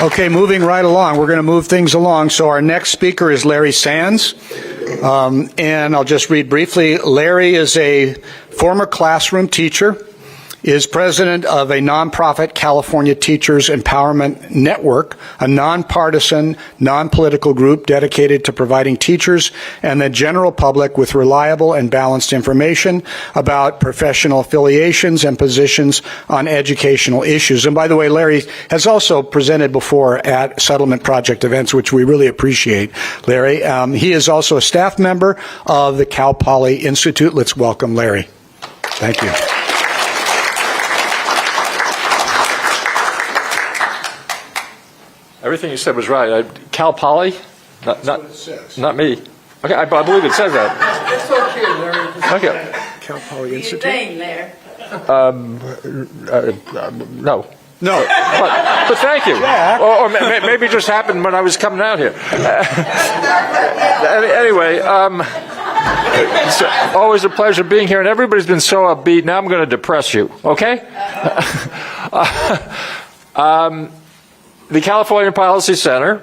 Okay, moving right along. We're going to move things along. So our next speaker is Larry Sands. And I'll just read briefly. Larry is a former classroom teacher, is president of a nonprofit California Teachers Empowerment Network, a nonpartisan, non-political group dedicated to providing teachers and the general public with reliable and balanced information about professional affiliations and positions on educational issues. And by the way, Larry has also presented before at Settlement Project events, which we really appreciate, Larry. He is also a staff member of the Cal Poly Institute. Let's welcome Larry. Thank you. Everything you said was right. Cal Poly? That's what it says. Not me. Okay, I believe it says that. It's okay, Larry. Okay. Cal Poly Institute. What are you saying there? No. No. But thank you. Jack. Or maybe it just happened when I was coming out here. Anyway, it's always a pleasure being here, and everybody's been so upbeat. Now I'm going to depress you, okay? The California Policy Center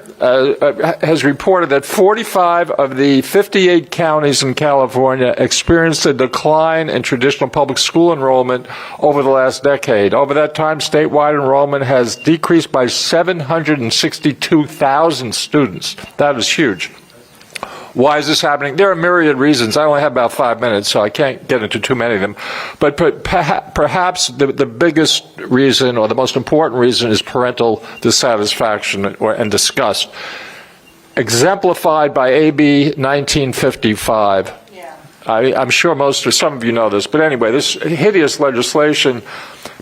has reported that 45 of the 58 counties in California experienced a decline in traditional public school enrollment over the last decade. Over that time, statewide enrollment has decreased by 762,000 students. That is huge. Why is this happening? There are myriad reasons. I only have about 5 minutes, so I can't get into too many of them. But perhaps the biggest reason, or the most important reason, is parental dissatisfaction and disgust, exemplified by AB 1955. Yeah. I'm sure some of you know this, but anyway, this hideous legislation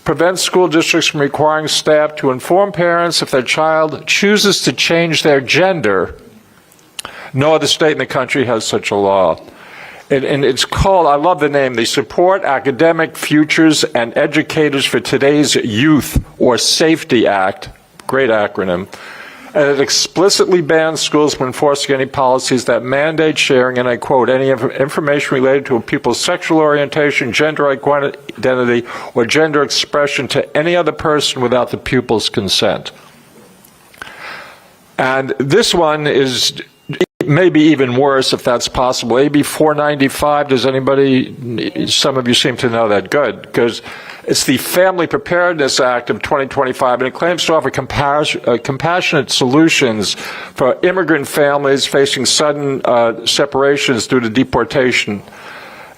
prevents school districts from requiring staff to inform parents if their child chooses to change their gender. No other state in the country has such a law. And it's called, I love the name, the Support Academic Futures and Educators for Today's Youth, or SAFETY Act. Great acronym. And it explicitly bans schools from enforcing any policies that mandate sharing, and I quote, any information related to a pupil's sexual orientation, gender identity, or gender expression to any other person without the pupil's consent. And this one is maybe even worse, if that's possible. AB 495, does anybody, some of you seem to know that, good, because it's the Family Preparedness Act of 2025, and it claims to offer compassionate solutions for immigrant families facing sudden separations due to deportation.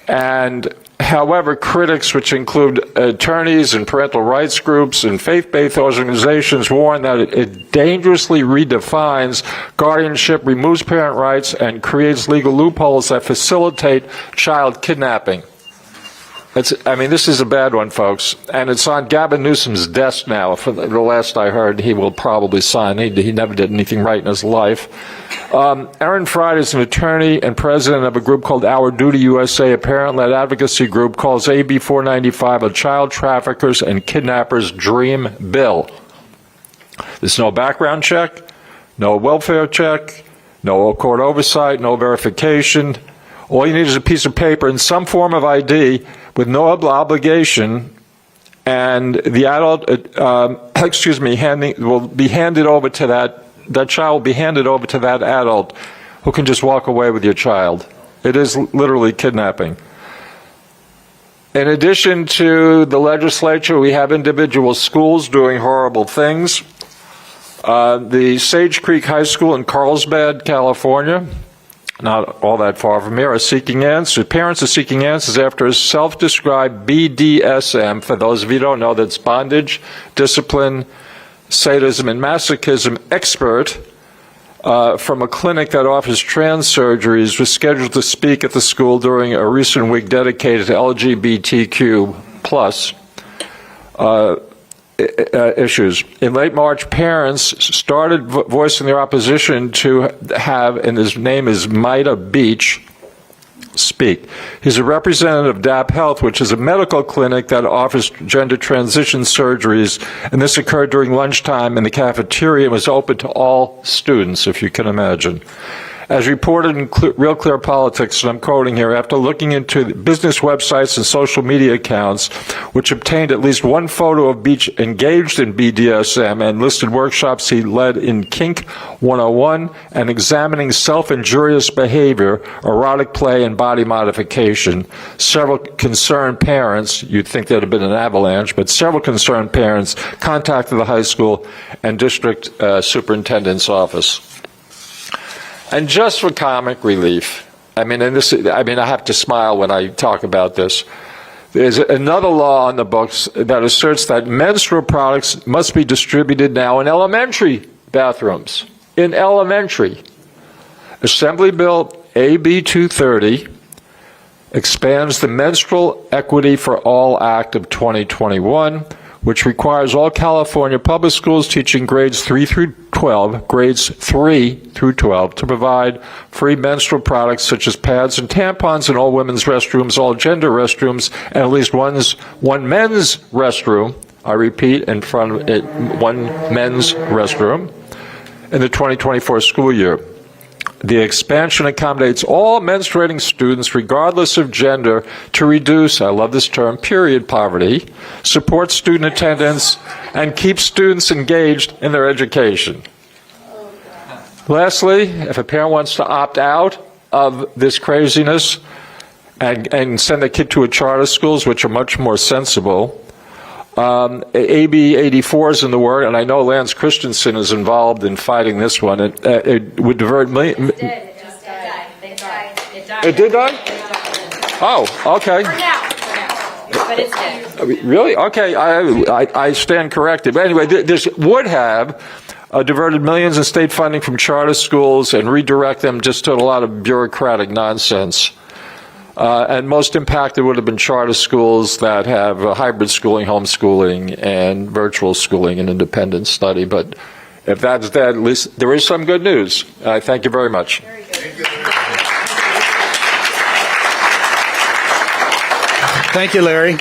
And however, critics, which include attorneys and parental rights groups and faith-based organizations, warn that it dangerously redefines guardianship, removes parent rights, and creates legal loopholes that facilitate child kidnapping. I mean, this is a bad one, folks, and it's on Gavin Newsom's desk now. For the last I heard, he will probably sign. He never did anything right in his life. Aaron Fried is an attorney and president of a group called Our Duty USA, a parent-led advocacy group, calls AB 495 a child traffickers and kidnappers' dream bill. There's no background check, no welfare check, no court oversight, no verification. All you need is a piece of paper and some form of ID with no obligation, and the adult, will be handed over to that child will be handed over to that adult who can just walk away with your child. It is literally kidnapping. In addition to the legislature, we have individual schools doing horrible things. The Sage Creek High School in Carlsbad, California, not all that far from here, are seeking answers. Parents are seeking answers after a self-described BDSM, for those of you who don't know, that's bondage, discipline, sadism, and masochism expert from a clinic that offers trans surgeries was scheduled to speak at the school during a recent week dedicated to LGBTQ plus issues. In late March, parents started voicing their opposition to have, and his name is Maida Beach, speak. He's a representative of DAP Health, which is a medical clinic that offers gender transition surgeries, and this occurred during lunchtime in the cafeteria and was open to all students, if you can imagine. As reported in Real Clear Politics, and I'm quoting here, after looking into the business websites and social media accounts, which obtained at least one photo of Beach engaged in BDSM and listed workshops he led in Kink 101 and examining self-injurious behavior, erotic play, and body modification, several concerned parents, you'd think there'd have been an avalanche, but several concerned parents contacted the high school and district superintendent's office. And just for comic relief, I have to smile when I talk about this. There's another law on the books that asserts that menstrual products must be distributed now in elementary bathrooms. In elementary. Assembly Bill AB 230 expands the Menstrual Equity for All Act of 2021, which requires all California public schools teaching grades 3 through 12, to provide free menstrual products such as pads and tampons in all women's restrooms, all gender restrooms, and at least one men's restroom. I repeat, one men's restroom in the 2024 school year. The expansion accommodates all menstruating students, regardless of gender, to reduce, I love this term, period poverty, support student attendance, and keep students engaged in their education. Lastly, if a parent wants to opt out of this craziness and send a kid to a charter schools, which are much more sensible, AB 84 is in the work, and I know Lance Christensen is involved in fighting this one. It would divert millions. It died. It died. It did die? Oh, okay. For now. But it's dead. Really? Okay, I stand corrected. But anyway, this would have diverted millions in state funding from charter schools and redirect them just to a lot of bureaucratic nonsense. And most impacted would have been charter schools that have hybrid schooling, homeschooling, and virtual schooling and independent study. But if that's dead, at least there is some good news. I thank you very much. Very good. Thank you, Larry.